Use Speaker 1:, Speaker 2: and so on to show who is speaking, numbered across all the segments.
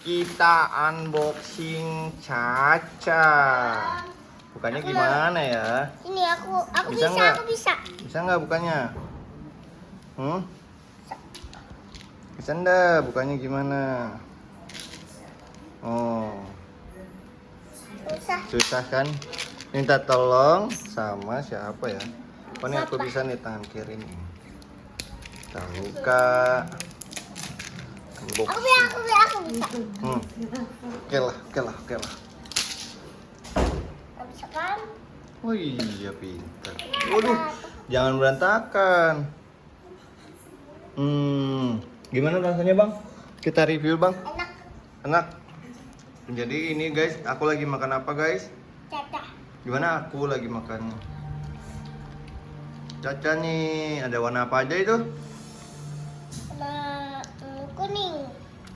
Speaker 1: Kita unboxing Caca. Bukannya gimana ya?
Speaker 2: Ini aku
Speaker 1: Bisa
Speaker 2: bisa,
Speaker 1: nggak?
Speaker 2: aku bisa.
Speaker 1: Bisa nggak bukannya? Bisa nggak bukannya gimana? Oh,
Speaker 2: Susah.
Speaker 1: susah kan? Minta tolong sama siapa ya? Oh, ini aku
Speaker 2: Papa.
Speaker 1: bisa nih tangan kiri nih. Kita buka.
Speaker 2: Aku
Speaker 1: Unboxing.
Speaker 2: bisa.
Speaker 1: Oke lah.
Speaker 2: Nggak bisa kan?
Speaker 1: Oh iya pintar. Waduh, jangan berantakan. Gimana rasanya bang? Kita review bang.
Speaker 2: Enak.
Speaker 1: Enak. Jadi ini guys, aku lagi makan apa guys?
Speaker 2: Caca.
Speaker 1: Gimana aku lagi makan? Caca nih, ada warna apa aja itu?
Speaker 2: Warna kuning.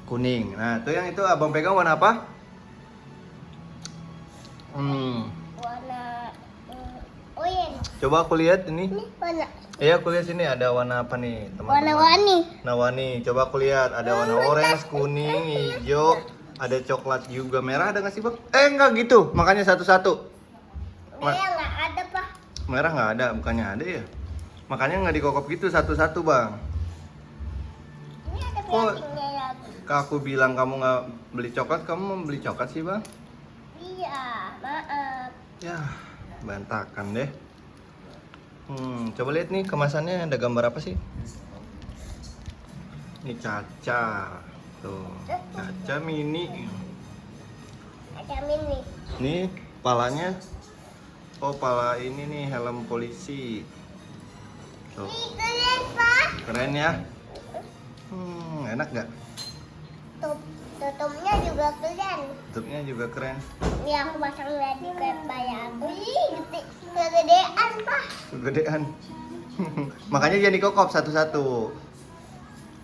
Speaker 1: Kuning. Nah, tuh yang itu abang pegang warna apa?
Speaker 2: Warna orange.
Speaker 1: Coba aku lihat ini.
Speaker 2: Ini warna
Speaker 1: Iya, aku lihat sini ada warna apa nih, teman-teman?
Speaker 2: warna-warni.
Speaker 1: Warna-warni. Coba aku lihat ada warna orange, kuning, hijau, ada coklat juga. Merah ada nggak sih bang? Enggak gitu. Makanya satu-satu.
Speaker 2: Merah nggak ada pak.
Speaker 1: Merah nggak ada, bukannya ada ya? Makanya nggak dikokop gitu satu-satu bang.
Speaker 2: Ini ada
Speaker 1: Oh.
Speaker 2: plastiknya lagi.
Speaker 1: Kak aku bilang kamu nggak beli coklat, kamu mau beli coklat sih bang?
Speaker 2: Iya, maaf.
Speaker 1: Ya, berantakan deh. Coba lihat nih kemasannya ada gambar apa sih? Ini Caca. Tuh, Caca mini.
Speaker 2: Ada mini.
Speaker 1: Nih, palanya. Oh, pala ini nih helm polisi. Tuh,
Speaker 2: Ini keren pak.
Speaker 1: keren ya. Enak nggak?
Speaker 2: Tutupnya juga keren.
Speaker 1: Tutupnya juga keren.
Speaker 2: Ini aku pasang lagi ke bayar aku. Ih, gede, kegedean pak.
Speaker 1: Kegedean. Makanya jangan dikokop satu-satu.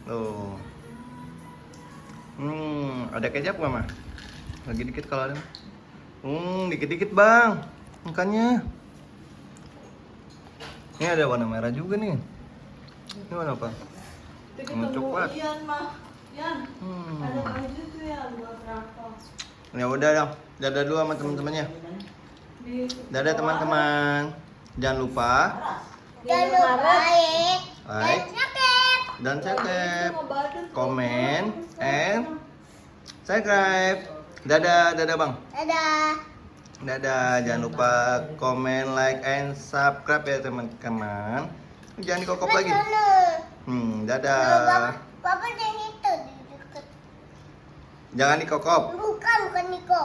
Speaker 1: Tuh. Ada kecap nggak mah? Lagi dikit kalau ada. Dikit-dikit bang. Makanya. Ini ada warna merah juga nih. Ini warna apa? Warna coklat.
Speaker 3: Ian mah, Ian.
Speaker 1: Hmm.
Speaker 3: Ada aja tuh ya buat rafa.
Speaker 1: Ya udah dong. Dadah dulu sama teman-temannya.
Speaker 3: Di
Speaker 1: Dadah teman-teman. Jangan lupa
Speaker 2: Jangan lupa like
Speaker 1: like
Speaker 2: dan subscribe.
Speaker 1: dan subscribe, komen, and subscribe. Dadah bang.
Speaker 2: Dadah.
Speaker 1: Dadah, jangan lupa komen, like, and subscribe ya teman-teman. Jangan dikokop lagi. Dadah.
Speaker 2: Papa yang itu di deket.
Speaker 1: Jangan dikokop.
Speaker 2: Bukan Niko.